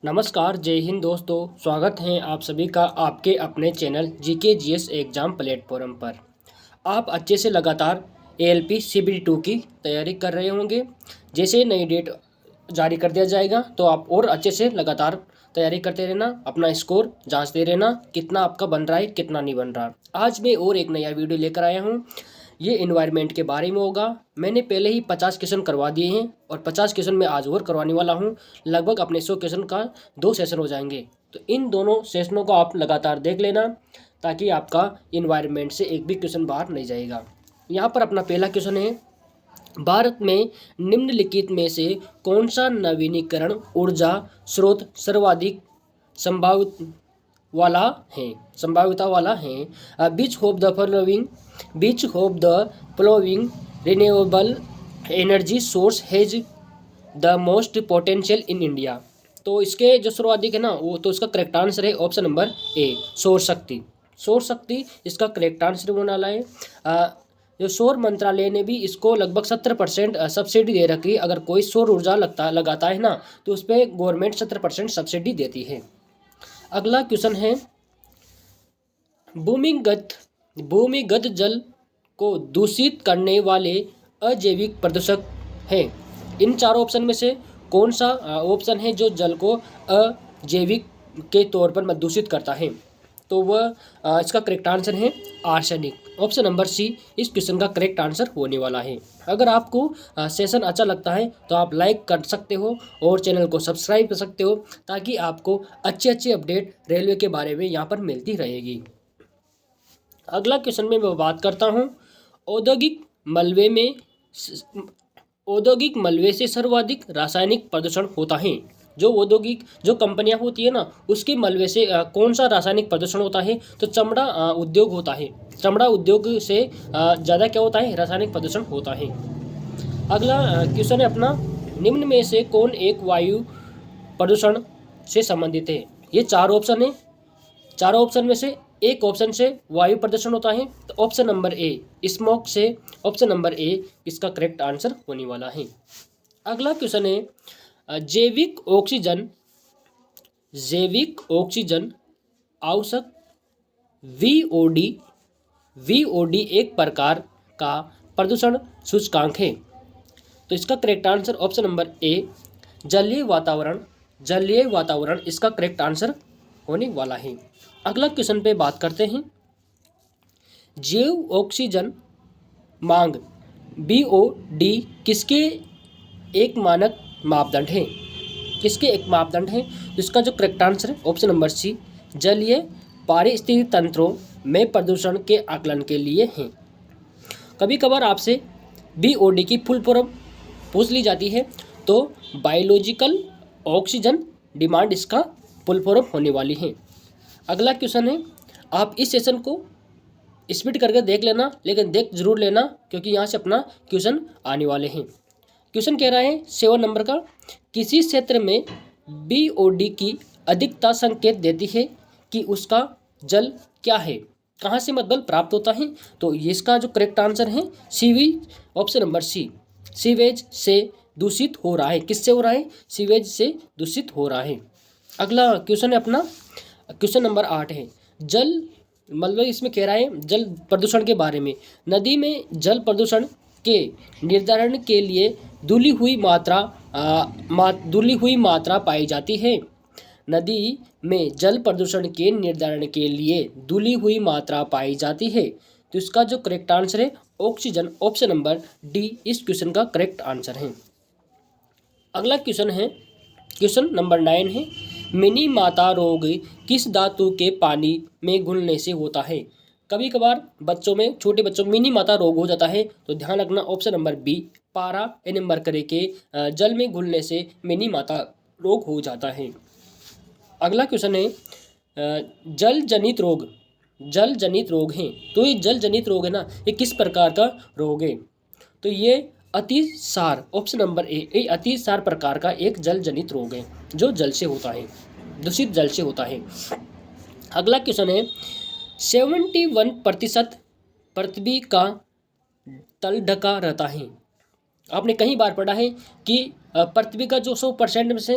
नमस्कार, जय हिंद दोस्तों। स्वागत है आप सभी का आपके अपने channel GK GS exam platform पर। आप अच्छे से लगातार एएलपी सीबीडी 2 की तैयारी कर रहे होंगे। जैसे नई डेट जारी कर दिया जाएगा तो आप और अच्छे से लगातार तैयारी करते रहना, अपना स्कोर जांचते रहना, कितना आपका बन रहा है कितना नहीं बन रहा। आज मैं और एक नया वीडियो लेकर आया हूँ। ये इन्वायरमेंट के बारे में होगा। मैंने पहले ही 50 क्वेश्चन करवा दिए हैं और 50 क्वेश्चन मैं आज और करवाने वाला हूँ। लगभग अपने 100 क्वेश्चन का 2 सेशन हो जाएंगे। तो इन दोनों सेशनों को आप लगातार देख लेना ताकि आपका इन्वायरमेंट से एक भी क्वेश्चन बाहर नहीं जाएगा। यहाँ पर अपना पहला क्वेश्चन है, भारत में निम्नलिखित में से कौन सा नवीनीकरण ऊर्जा स्रोत सर्वाधिक संभाव्यता वाला है। Which of the following renewable energy source has the most potential in India. तो इसके जो सर्वाधिक है ना, वो तो इसका करेक्ट आंसर है ऑप्शन नंबर ए, सौर शक्ति इसका करेक्ट आंसर होने वाला है। जो सौर मंत्रालय ने भी इसको लगभग 70% सब्सिडी दे रखी है। अगर कोई सौर ऊर्जा लगाता है ना तो उस पर गवर्नमेंट 70% सब्सिडी देती है। अगला क्वेश्चन है, भूमिगत जल को दूषित करने वाले अजैविक प्रदूषक हैं। इन चारों ऑप्शन में से कौन सा ऑप्शन है जो जल को अजैविक के तौर पर दूषित करता है? तो वह इसका करेक्ट आंसर है आर्सेनिक। ऑप्शन नंबर सी इस क्वेश्चन का करेक्ट आंसर होने वाला है। अगर आपको सेशन अच्छा लगता है तो आप लाइक कर सकते हो और चैनल को सब्सक्राइब कर सकते हो ताकि आपको अच्छे अपडेट रेलवे के बारे में यहाँ पर मिलती रहेगी। अगला क्वेश्चन में मैं बात करता हूँ, औद्योगिक मलबे से सर्वाधिक रासायनिक प्रदूषण होता है। जो कंपनियां होती है ना, उसके मलबे से कौन सा रासायनिक प्रदूषण होता है? तो चमड़ा उद्योग होता है। चमड़ा उद्योग से ज़्यादा क्या होता है? रासायनिक प्रदूषण होता है। अगला क्वेश्चन है अपना, निम्न में से कौन एक वायु प्रदूषण से संबंधित है? ये चारों ऑप्शन में से एक ऑप्शन से वायु प्रदूषण होता है। तो ऑप्शन नंबर ए स्मोक से ऑप्शन नंबर ए इसका करेक्ट आंसर होने वाला है। अगला क्वेश्चन है, जैविक ऑक्सीजन आवश्यक वीओडी एक प्रकार का प्रदूषण सूचकांक है। तो इसका करेक्ट आंसर ऑप्शन नंबर ए जलीय वातावरण इसका करेक्ट आंसर होने वाला है। अगला क्वेश्चन पे बात करते हैं, जैव ऑक्सीजन मांग बीओडी किसके एक मापदंड है? इसका जो करेक्ट आंसर है ऑप्शन नंबर सी जलीय पारिस्थितिक तंत्रों में प्रदूषण के आकलन के लिए है। कभी कभार आपसे बीओडी की फुल फॉर्म पूछ ली जाती है, तो बायोलॉजिकल ऑक्सीजन डिमांड इसका फुल फॉर्म होने वाली है। अगला क्वेश्चन है, आप इस सेशन को स्पीड करके देख लेना, लेकिन देख जरूर लेना क्योंकि यहाँ से अपना क्वेश्चन आने वाले हैं। क्वेश्चन कह रहा है 7 नंबर का, किसी क्षेत्र में बीओडी की अधिकता संकेत देती है कि उसका जल क्या है, कहाँ से मत बल प्राप्त होता है? तो इसका जो करेक्ट आंसर है sewage, option number C sewage से दूषित हो रहा है। किससे हो रहा है? सीवेज से दूषित हो रहा है। अगला क्वेश्चन है अपना क्वेश्चन नंबर 8 है, इसमें कह रहा है जल प्रदूषण के बारे में। नदी में जल प्रदूषण के निर्धारण के लिए धुली हुई मात्रा पाई जाती है। नदी में जल प्रदूषण के निर्धारण के लिए धुली हुई मात्रा पाई जाती है। तो इसका जो करेक्ट आंसर है ऑक्सीजन, ऑप्शन नंबर डी इस क्वेश्चन का करेक्ट आंसर है। अगला क्वेश्चन है क्वेश्चन नंबर 9 है, मिनी माता रोग किस धातु के पानी में घुलने से होता है? कभी कभार छोटे बच्चों में मिनी माता रोग हो जाता है, तो ध्यान रखना ऑप्शन नंबर बी पारा एवं मरकरी के जल में घुलने से मिनी माता रोग हो जाता है। अगला क्वेश्चन है, जल जनित रोग हैं। तो ये जल जनित रोग है ना, ये किस प्रकार का रोग है? तो ये अतिसार, ऑप्शन नंबर ए ये अतिसार प्रकार का एक जल जनित रोग है जो जल से होता है, दूषित जल से होता है। अगला क्वेश्चन है, 71% पृथ्वी का तल ढका रहता है। आपने कई बार पढ़ा है कि पृथ्वी का जो 100% में से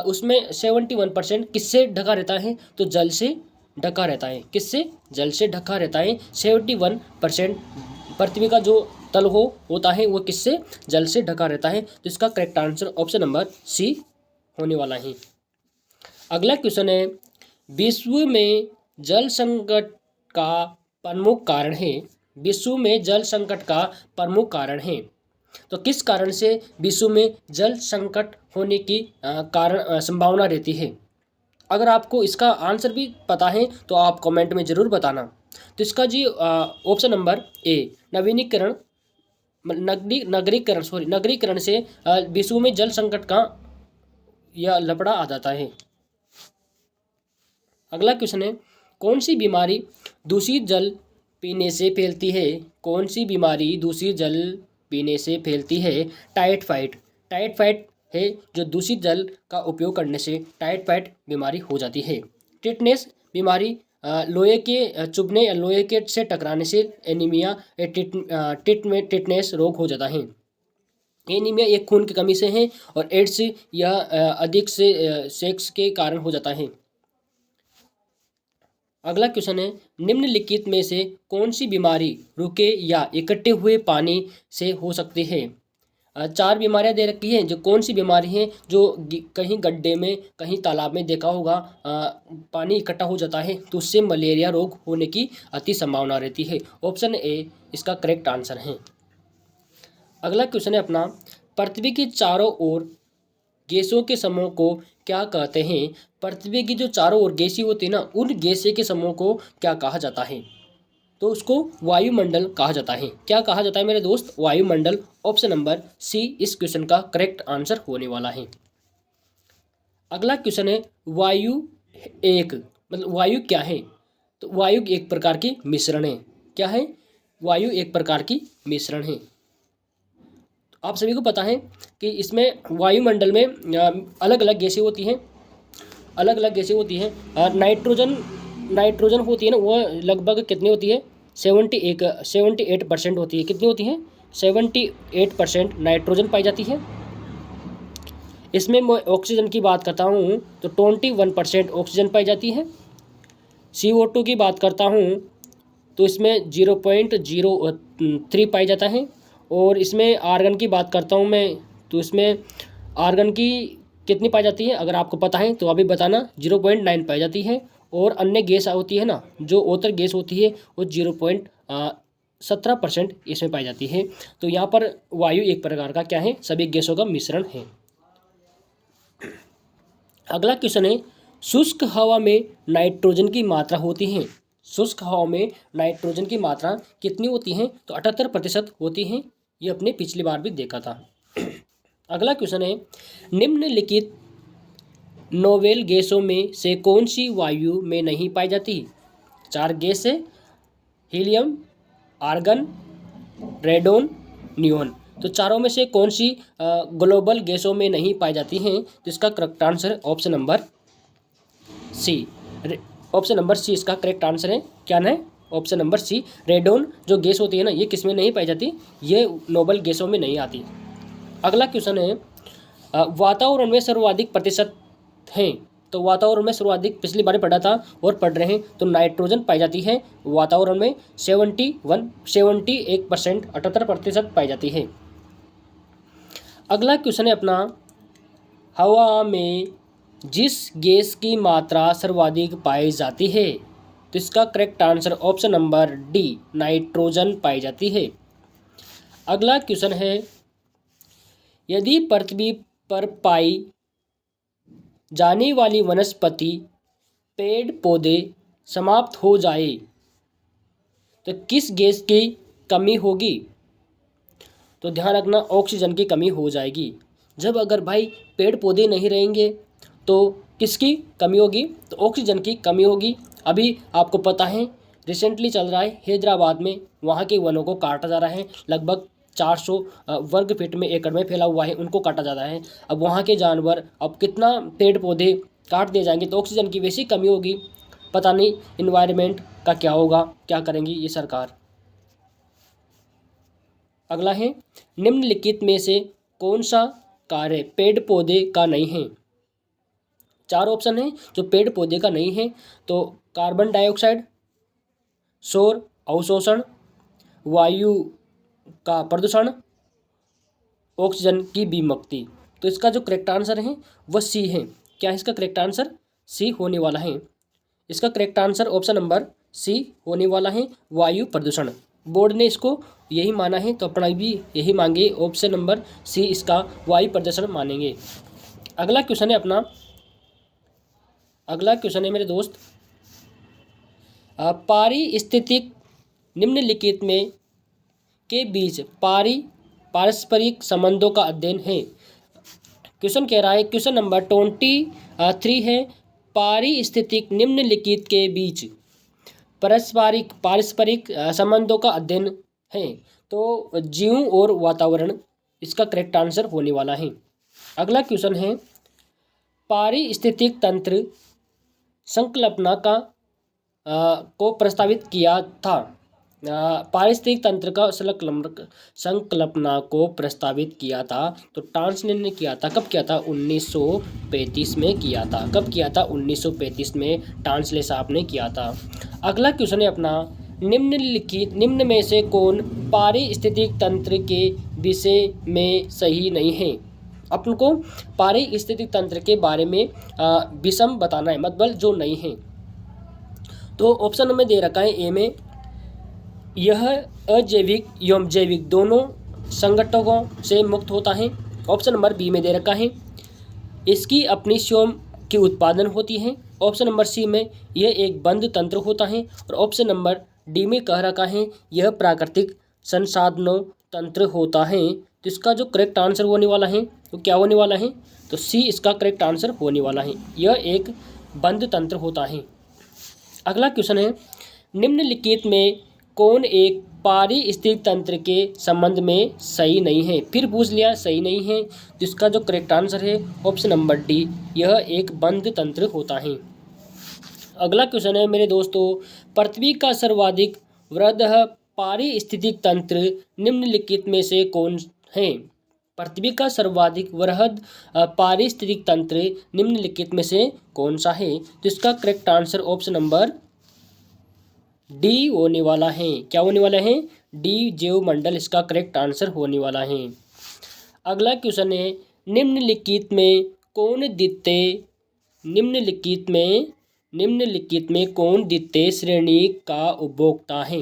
उसमें 71% किससे ढका रहता है? तो जल से ढका रहता है। किससे? जल से ढका रहता है। 71% पृथ्वी का जो तल होता है वो किससे? जल से ढका रहता है। तो इसका correct answer option number C होने वाला है। अगला क्वेश्चन है, विश्व में जल संकट का प्रमुख कारण है। विश्व में जल संकट का प्रमुख कारण है। तो किस कारण से विश्व में जल संकट होने की कारण संभावना रहती है? अगर आपको इसका आंसर भी पता है तो आप कमेंट में ज़रूर बताना। तो इसका जी ऑप्शन नंबर ए, नवीनीकरण नगरीकरण से विश्व में जल संकट का यह लफड़ा आ जाता है। अगला क्वेश्चन है, कौन सी बीमारी दूषित जल पीने से फैलती है? कौन सी बीमारी दूषित जल पीने से फैलती है? टाइफाइड। टाइफाइड है जो दूषित जल का उपयोग करने से टाइफाइड बीमारी हो जाती है। टिटनेस बीमारी लोहे के चुभने या लोहे के से टकराने से एनीमिया टिटनेस रोग हो जाता है। एनीमिया एक खून की कमी से है और एड्स यह अधिक से सेक्स के कारण हो जाता है। अगला क्वेश्चन है, निम्नलिखित में से कौन सी बीमारी रुके या इकट्ठे हुए पानी से हो सकती है? 4 बीमारियां दे रखी हैं। जो कौन सी बीमारी हैं जो कहीं गड्ढे में कहीं तालाब में देखा होगा पानी इकट्ठा हो जाता है तो उससे मलेरिया रोग होने की अति संभावना रहती है। ऑप्शन ए इसका करेक्ट आंसर है। अगला क्वेश्चन है अपना, पृथ्वी के चारों ओर गैसों के समूह को क्या कहते हैं? पृथ्वी की जो चारों ओर गैसें होती है ना, उन गैसें के समूह को क्या कहा जाता है? तो उसको वायुमंडल कहा जाता है। क्या कहा जाता है मेरे दोस्त? वायुमंडल। ऑप्शन नंबर सी इस क्वेश्चन का करेक्ट आंसर होने वाला है। अगला क्वेश्चन है, वायु एक मतलब वायु क्या है? तो वायु एक प्रकार की मिश्रण है। क्या है? वायु एक प्रकार की मिश्रण है। आप सभी को पता है कि इसमें वायुमंडल में अलग अलग गैसें होती हैं। अलग अलग गैसें होती हैं। नाइट्रोजन होती है ना, वो लगभग कितनी होती है? 78% होती है। कितनी होती है? 78% नाइट्रोजन पाई जाती है। इसमें मैं ऑक्सीजन की बात करता हूँ तो 21% ऑक्सीजन पाई जाती है। CO2 की बात करता हूँ तो इसमें 0.03 पाई जाता है। और इसमें आर्गन की बात करता हूँ मैं तो इसमें आर्गन की कितनी पाई जाती है? अगर आपको पता है तो अभी बताना। 0.9 पाई जाती है। और अन्य गैस होती है ना, जो ओतर गैस होती है वो 0.17% इसमें पाई जाती है। तो यहाँ पर वायु एक प्रकार का क्या है? सभी गैसों का मिश्रण है। अगला क्वेश्चन है, शुष्क हवा में नाइट्रोजन की मात्रा होती है। शुष्क हवा में नाइट्रोजन की मात्रा कितनी होती है? तो 78% होती है। ये अपने पिछली बार भी देखा था। अगला क्वेश्चन है, निम्नलिखित नोवेल गैसों में से कौन सी वायु में नहीं पाई जाती? 4 गैस है, हीलियम, आर्गन, रेडोन, नियोन। तो चारों में से कौन सी ग्लोबल गैसों में नहीं पाई जाती हैं? तो इसका correct answer option number C. Option number C इसका करेक्ट आंसर है। क्या है? Option number C. रेडोन जो गैस होती है ना, ये किस में नहीं पाई जाती? ये नोबल गैसों में नहीं आती। अगला क्वेश्चन है, वातावरण में सर्वाधिक प्रतिशत हैं। तो वातावरण में सर्वाधिक पिछली बार पढ़ा था और पढ़ रहे हैं तो नाइट्रोजन पाई जाती है वातावरण में 78% 78% पाई जाती है। अगला क्वेश्चन है अपना, हवा में जिस गैस की मात्रा सर्वाधिक पाई जाती है? तो इसका correct answer option number D, nitrogen पाई जाती है। अगला क्वेश्चन है, यदि पृथ्वी पर पाई जाने वाली वनस्पति पेड़ पौधे समाप्त हो जाए तो किस गैस की कमी होगी? तो ध्यान रखना, ऑक्सीजन की कमी हो जाएगी। जब अगर भाई पेड़ पौधे नहीं रहेंगे तो किसकी कमी होगी? तो ऑक्सीजन की कमी होगी। अभी आपको पता है रिसेंटली चल रहा है हैदराबाद में, वहाँ के वनों को काटा जा रहा है। लगभग 400 वर्ग फीट में एकड़ में फैला हुआ है, उनको काटा जा रहा है। अब वहाँ के जानवर, अब कितना पेड़ पौधे काट दिए जाएंगे तो ऑक्सीजन की वैसी कमी होगी। पता नहीं इन्वायरमेंट का क्या होगा, क्या करेंगी ये सरकार। अगला है निम्नलिखित में से कौन सा कार्य पेड़ पौधे का नहीं है। 4 ऑप्शन है जो पेड़ पौधे का नहीं है। तो कार्बन डाइऑक्साइड, सौर अवशोषण, वायु का प्रदूषण, ऑक्सीजन की विमुक्ति। तो इसका जो करेक्ट आंसर है वह सी है। क्या है इसका करेक्ट आंसर? सी होने वाला है। इसका correct answer option number C होने वाला है, वायु प्रदूषण। बोर्ड ने इसको यही माना है तो अपना भी यही मांगे, ऑप्शन नंबर सी इसका वायु प्रदूषण मानेंगे। अगला क्वेश्चन है अपना, अगला क्वेश्चन है मेरे दोस्त, पारिस्थितिक निम्नलिखित में के बीच पारस्परिक संबंधों का अध्ययन है। क्वेश्चन कह रहा है, क्वेश्चन नंबर 23 है, पारिस्थितिक निम्नलिखित के बीच पारस्परिक संबंधों का अध्ययन है। तो जीव और वातावरण इसका करेक्ट आंसर होने वाला है। अगला क्वेश्चन है, पारिस्थितिक तंत्र संकल्पना को प्रस्तावित किया था। पारिस्थितिक तंत्र का संकल्पना को प्रस्तावित किया था तो टांसले ने किया था। कब किया था? 1935 में किया था। कब किया था? 1935 में टांसले साहब ने किया था। अगला क्वेश्चन है अपना, निम्न में से कौन पारिस्थितिक तंत्र के विषय में सही नहीं है। अपन को पारिस्थितिक तंत्र के बारे में विषम बताना है, मतलब जो नहीं है। तो ऑप्शन में दे रखा है ए में, यह अजैविक एवं जैविक दोनों संगठनों से मुक्त होता है। ऑप्शन नंबर बी में दे रखा है, इसकी अपनी स्वयं की उत्पादन होती है। ऑप्शन नंबर सी में, यह एक बंद तंत्र होता है। और ऑप्शन नंबर डी में कह रखा है, यह प्राकृतिक संसाधनों तंत्र होता है। तो इसका जो करेक्ट आंसर होने वाला है तो क्या होने वाला है? तो सी इसका करेक्ट आंसर होने वाला है, यह एक बंद तंत्र होता है। अगला क्वेश्चन है, निम्नलिखित में कौन एक पारिस्थितिक तंत्र के संबंध में सही नहीं है। फिर पूछ लिया सही नहीं है, जिसका जो करेक्ट आंसर है ऑप्शन नंबर डी, यह एक बंद तंत्र होता है। अगला क्वेश्चन है मेरे दोस्तों, पृथ्वी का सर्वाधिक वृहद पारिस्थितिक तंत्र निम्नलिखित में से कौन है। पृथ्वी का सर्वाधिक वृहद पारिस्थितिक तंत्र निम्नलिखित में से कौन सा है। तो इसका correct answer option number D होने वाला है। क्या होने वाला है? डी, जैवमंडल इसका करेक्ट आंसर होने वाला है। अगला क्वेश्चन है, निम्नलिखित में कौन द्वितीय श्रेणी का उपभोक्ता है।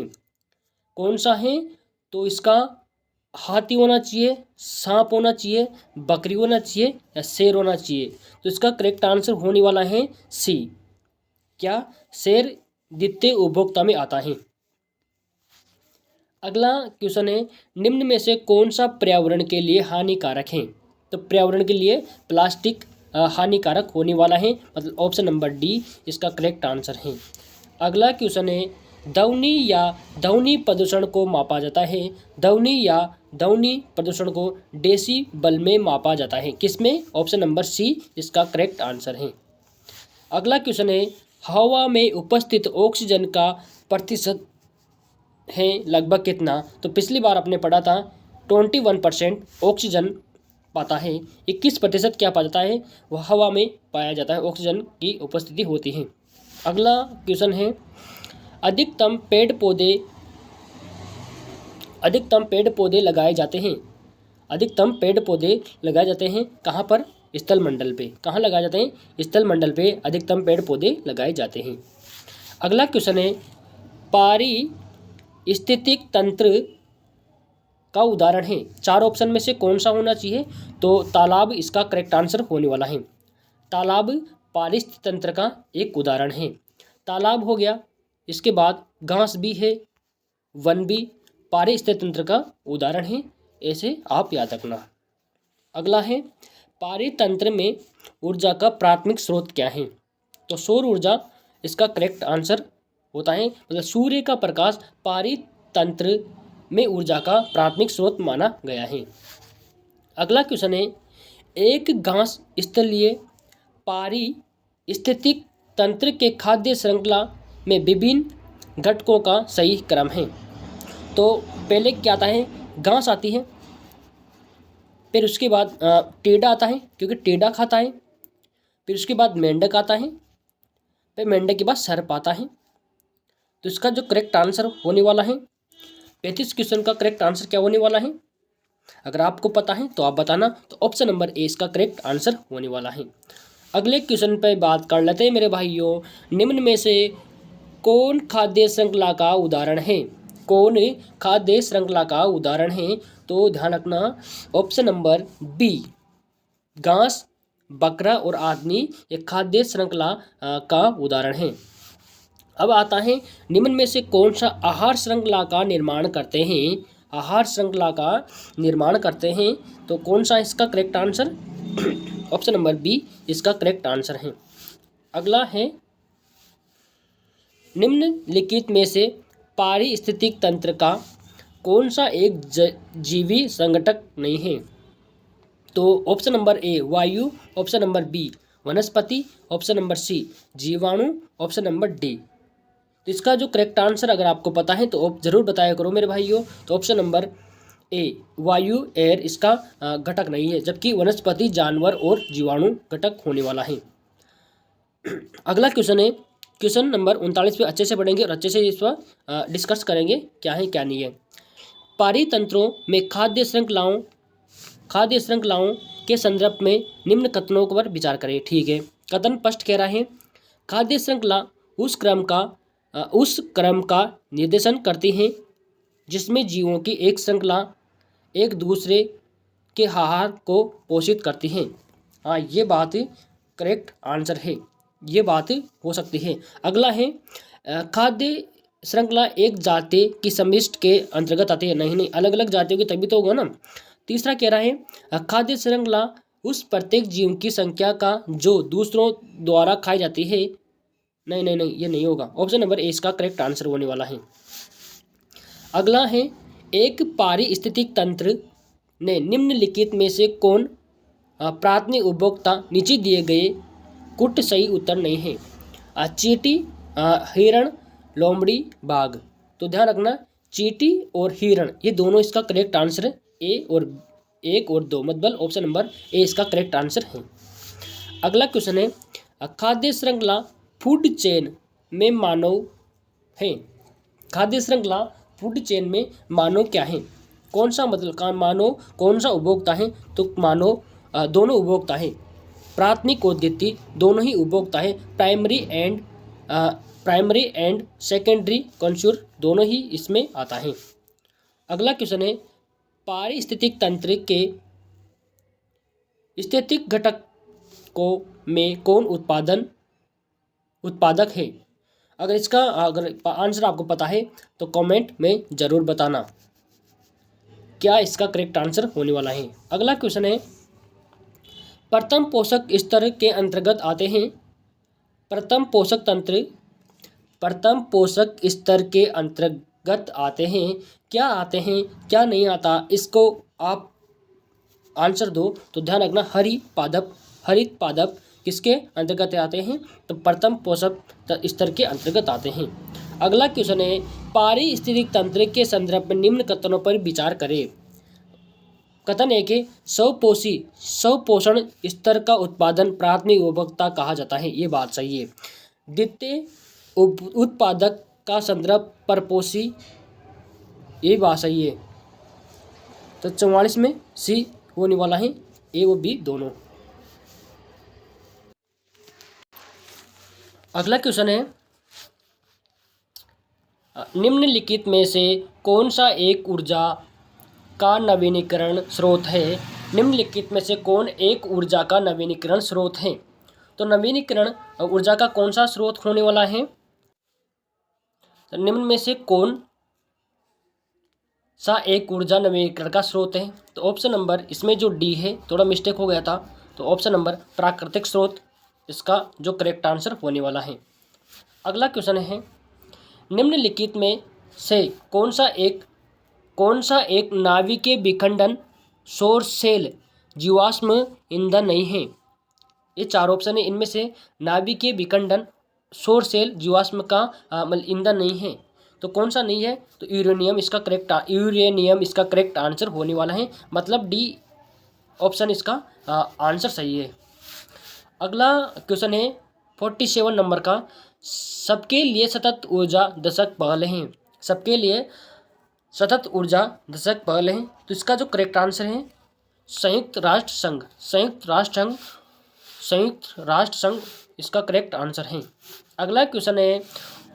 कौन सा है? तो इसका हाथी होना चाहिए, सांप होना चाहिए, बकरी होना चाहिए या शेर होना चाहिए। तो इसका करेक्ट आंसर होने वाला है सी। क्या? शेर द्वितीय उपभोक्ता में आता है। अगला क्वेश्चन है, निम्न में से कौन सा पर्यावरण के लिए हानिकारक है। तो पर्यावरण के लिए प्लास्टिक हानिकारक होने वाला है, मतलब ऑप्शन नंबर डी इसका करेक्ट आंसर है। अगला क्वेश्चन है, ध्वनि प्रदूषण को मापा जाता है। ध्वनि प्रदूषण को डेसिबल में मापा जाता है। किसमें? ऑप्शन नंबर सी इसका करेक्ट आंसर है। अगला क्वेश्चन है, हवा में उपस्थित ऑक्सीजन का प्रतिशत है लगभग कितना। तो पिछली बार आपने पढ़ा था 21% ऑक्सीजन पाता है, 21% क्या पाया जाता है? वह हवा में पाया जाता है, ऑक्सीजन की उपस्थिति होती है। अगला क्वेश्चन है, अधिकतम पेड़ पौधे लगाए जाते हैं। अधिकतम पेड़ पौधे लगाए जाते हैं कहाँ पर? स्थल मंडल पे। कहाँ लगाए जाते हैं? स्थल मंडल पे अधिकतम पेड़ पौधे लगाए जाते हैं। अगला क्वेश्चन है, पारिस्थितिक तंत्र का उदाहरण है। 4 ऑप्शन में से कौन सा होना चाहिए। तो तालाब इसका करेक्ट आंसर होने वाला है। तालाब पारिस्थितिक तंत्र का एक उदाहरण है। तालाब हो गया, इसके बाद घास भी है, वन भी पारिस्थितिक तंत्र का उदाहरण है। ऐसे आप याद रखना। अगला है, पारितंत्र में ऊर्जा का प्राथमिक स्रोत क्या है। तो सौर ऊर्जा इसका करेक्ट आंसर होता है, मतलब सूर्य का प्रकाश पारितंत्र में ऊर्जा का प्राथमिक स्रोत माना गया है। अगला क्वेश्चन है, एक घास स्थलीय पारिस्थितिक तंत्र के खाद्य श्रृंखला में विभिन्न घटकों का सही क्रम है। तो पहले क्या आता है? घास आती है, फिर उसके बाद टेढ़ा आता है क्योंकि टेढ़ा खाता है, फिर उसके बाद मेंढक आता है, फिर मेंढक के बाद सर्प आता है। तो इसका जो करेक्ट आंसर होने वाला है 35 क्वेश्चन का करेक्ट आंसर क्या होने वाला है, अगर आपको पता है तो आप बताना। तो ऑप्शन नंबर ए इसका करेक्ट आंसर होने वाला है। अगले क्वेश्चन पे बात कर लेते हैं मेरे भाइयों। निम्न में से कौन खाद्य श्रृंखला का उदाहरण है? कौन खाद्य श्रृंखला का उदाहरण है? तो ध्यान रखना ऑप्शन नंबर बी, घास, बकरा और आदमी ये खाद्य श्रृंखला का उदाहरण है। अब आता है निम्न में से कौन सा आहार श्रृंखला का निर्माण करते हैं? आहार श्रृंखला का निर्माण करते हैं, तो कौन सा इसका correct answer? Option number B इसका करेक्ट आंसर है। अगला है निम्नलिखित में से पारिस्थितिक तंत्र का कौन सा एक जीवी संगठक नहीं है? तो ऑप्शन नंबर ए वायु, ऑप्शन नंबर बी वनस्पति, ऑप्शन नंबर सी जीवाणु, ऑप्शन नंबर डी। तो इसका जो करेक्ट आंसर अगर आपको पता है तो आप जरूर बताया करो मेरे भाइयों। तो ऑप्शन नंबर ए वायु एयर इसका घटक नहीं है, जबकि वनस्पति जानवर और जीवाणु घटक होने वाला है। अगला क्वेश्चन है क्वेश्चन नंबर 39 पे अच्छे से पढ़ेंगे और अच्छे से इस पर डिस्कस करेंगे क्या है क्या नहीं है। पारितंत्रों में खाद्य श्रृंखलाओं के संदर्भ में निम्न कथनों पर विचार करें। ठीक है, कथन स्पष्ट कह रहा है खाद्य श्रृंखला उस क्रम का निर्देशन करती हैं जिसमें जीवों की एक श्रृंखला एक दूसरे के आहार को पोषित करती हैं। हाँ, ये बात करेक्ट आंसर है, ये बात हो सकती है। अगला है खाद्य श्रृंखला एक जाति की समिष्टि के अंतर्गत आती है। नहीं, अलग अलग जातियों की तभी तो होगा ना। तीसरा कह रहा है खाद्य श्रृंखला उस प्रत्येक जीव की संख्या का जो दूसरों द्वारा खाई जाती है। नहीं, ये नहीं होगा। ऑप्शन नंबर ए इसका करेक्ट आंसर होने वाला है। अगला है एक पारिस्थितिक तंत्र ने निम्नलिखित में से कौन प्राथमिक उपभोक्ता नीचे दिए गए कुट सही उत्तर नहीं है? चींटी, हिरण, लोमड़ी, बाघ। तो ध्यान रखना चींटी और हिरण ये दोनों इसका करेक्ट आंसर है। एक और दो मतलब ऑप्शन नंबर ए इसका करेक्ट आंसर है। अगला क्वेश्चन है खाद्य श्रृंखला फूड चेन में मानव है। खाद्य श्रृंखला फूड चेन में मानव क्या है? कौन सा मतलब मानव कौन सा उपभोक्ता है? तो मानव दोनों उपभोक्ता है, प्राथमिक और द्वितीय दोनों ही उपभोक्ता है, प्राइमरी एंड सेकेंडरी कंज्यूमर दोनों ही इसमें आता है। अगला क्वेश्चन है पारिस्थितिक तंत्र के स्थितिक घटकों में कौन उत्पादक है? अगर इसका आंसर आपको पता है तो कमेंट में ज़रूर बताना क्या इसका करेक्ट आंसर होने वाला है। अगला क्वेश्चन है प्रथम पोषक स्तर के अंतर्गत आते हैं। प्रथम पोषक स्तर के अंतर्गत आते हैं, क्या आते हैं क्या नहीं आता, इसको आप आंसर दो। तो ध्यान रखना हरित पादप किसके अंतर्गत आते हैं? तो प्रथम पोषक स्तर के अंतर्गत आते हैं। अगला क्वेश्चन है पारिस्थितिक तंत्र के संदर्भ में निम्न कथनों पर विचार करें। कथन है कि स्वपोषण स्तर का उत्पादन प्राथमिक उपभोक्ता कहा जाता है, ये बात सही है। द्वितीय उत्पादक का संदर्भ परपोषी, ये बात सही है। तो 44 में सी होने वाला है, ए और बी दोनों। अगला क्वेश्चन है निम्नलिखित में से कौन सा एक ऊर्जा का नवीनीकरण स्रोत है? निम्नलिखित में से कौन एक ऊर्जा का नवीनीकरण स्रोत है? तो नवीनीकरण ऊर्जा का कौन सा स्रोत होने वाला है? तो निम्न में से कौन सा एक ऊर्जा नवीनीकरण का स्रोत है? तो ऑप्शन नंबर इसमें जो डी है थोड़ा मिस्टेक हो गया था, तो ऑप्शन नंबर प्राकृतिक स्रोत इसका जो करेक्ट आंसर होने वाला है। अगला क्वेश्चन है निम्नलिखित में से कौन सा एक नाभिकीय विखंडन सौर सेल जीवाश्म ईंधन नहीं है? ये चार ऑप्शन है, इनमें से नाभिकीय विखंडन सौर सेल जीवाश्म का ईंधन नहीं है। तो कौन सा नहीं है, तो यूरेनियम इसका करेक्ट आंसर होने वाला है, मतलब डी ऑप्शन इसका आंसर सही है। अगला क्वेश्चन है 47 नंबर का, सबके लिए सतत ऊर्जा दशक पहल है। सबके लिए सतत ऊर्जा दशक पहल है, तो इसका जो करेक्ट आंसर है संयुक्त राष्ट्र संघ। संयुक्त राष्ट्र संघ इसका करेक्ट आंसर है। अगला क्वेश्चन है,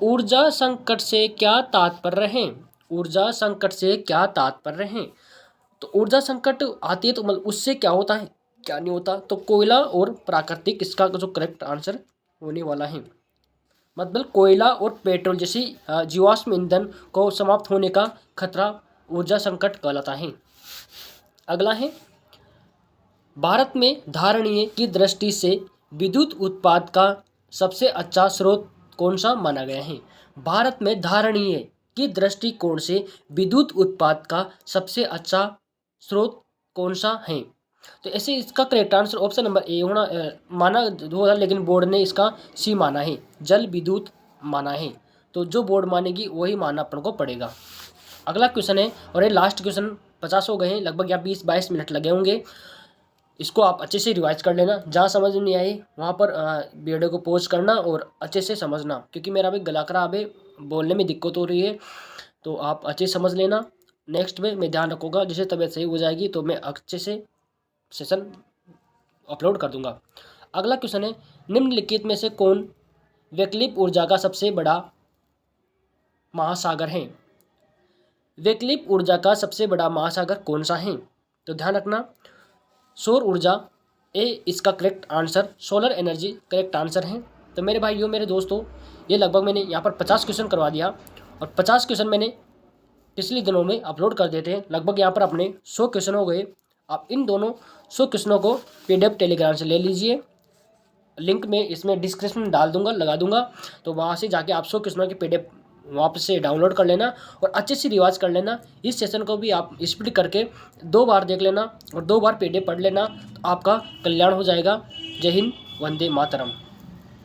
ऊर्जा संकट से क्या तात्पर्य है। ऊर्जा संकट से क्या तात्पर्य है, तो ऊर्जा संकट आती है तो मतलब उससे क्या होता है क्या नहीं होता, तो कोयला और प्राकृतिक इसका जो करेक्ट आंसर होने वाला है, मतलब कोयला और पेट्रोल जैसी जीवाश्म ईंधन को समाप्त होने का खतरा ऊर्जा संकट कहलाता है। अगला है, भारत में धारणीय की दृष्टि से विद्युत उत्पाद का सबसे अच्छा स्रोत कौन सा माना गया है। भारत में धारणीय की दृष्टिकोण से विद्युत उत्पाद का सबसे अच्छा स्रोत कौन सा है, तो ऐसे इसका करेक्ट आंसर ऑप्शन नंबर ए होना माना होगा, लेकिन बोर्ड ने इसका सी माना है, जल विद्युत माना है, तो जो बोर्ड मानेगी वही मानना अपन को पड़ेगा। अगला क्वेश्चन है, और ये लास्ट क्वेश्चन 50 हो गए हैं, लगभग यहाँ 20-22 मिनट लगे होंगे। इसको आप अच्छे से रिवाइज कर लेना, जहाँ समझ नहीं आई वहाँ पर वीडियो को पॉज करना और अच्छे से समझना, क्योंकि मेरा भी गला खराब है, बोलने में दिक्कत हो रही है, तो आप अच्छे से समझ लेना। नेक्स्ट में मैं ध्यान रखूँगा, जैसे तबीयत सही हो जाएगी तो मैं अच्छे से सेशन अपलोड कर दूंगा। अगला क्वेश्चन है, निम्नलिखित में से कौन वैकल्पिक ऊर्जा का सबसे बड़ा महासागर है। वैकल्पिक ऊर्जा का सबसे बड़ा महासागर कौन सा है, तो ध्यान रखना सौर ऊर्जा ए इसका correct answer, solar energy correct answer है। तो मेरे भाइयों मेरे दोस्तों, ये लगभग मैंने यहाँ पर 50 क्वेश्चन करवा दिया, और 50 क्वेश्चन मैंने पिछले दिनों में अपलोड कर देते हैं, लगभग यहाँ पर अपने 100 क्वेश्चन हो गए। आप इन दोनों 100 क्वेश्चनों को PDF टेलीग्राम से ले लीजिए, लिंक में इसमें डिस्क्रिप्शन में डाल दूंगा, लगा दूंगा, तो वहाँ से जाके आप 100 क्वेश्चनों की PDF वहाँ से डाउनलोड कर लेना और अच्छे से रिवाइज कर लेना। इस सेशन को भी आप स्पीड करके 2 बार देख लेना और 2 बार PDF पढ़ लेना, तो आपका कल्याण हो जाएगा। जय हिंद, वंदे मातरम।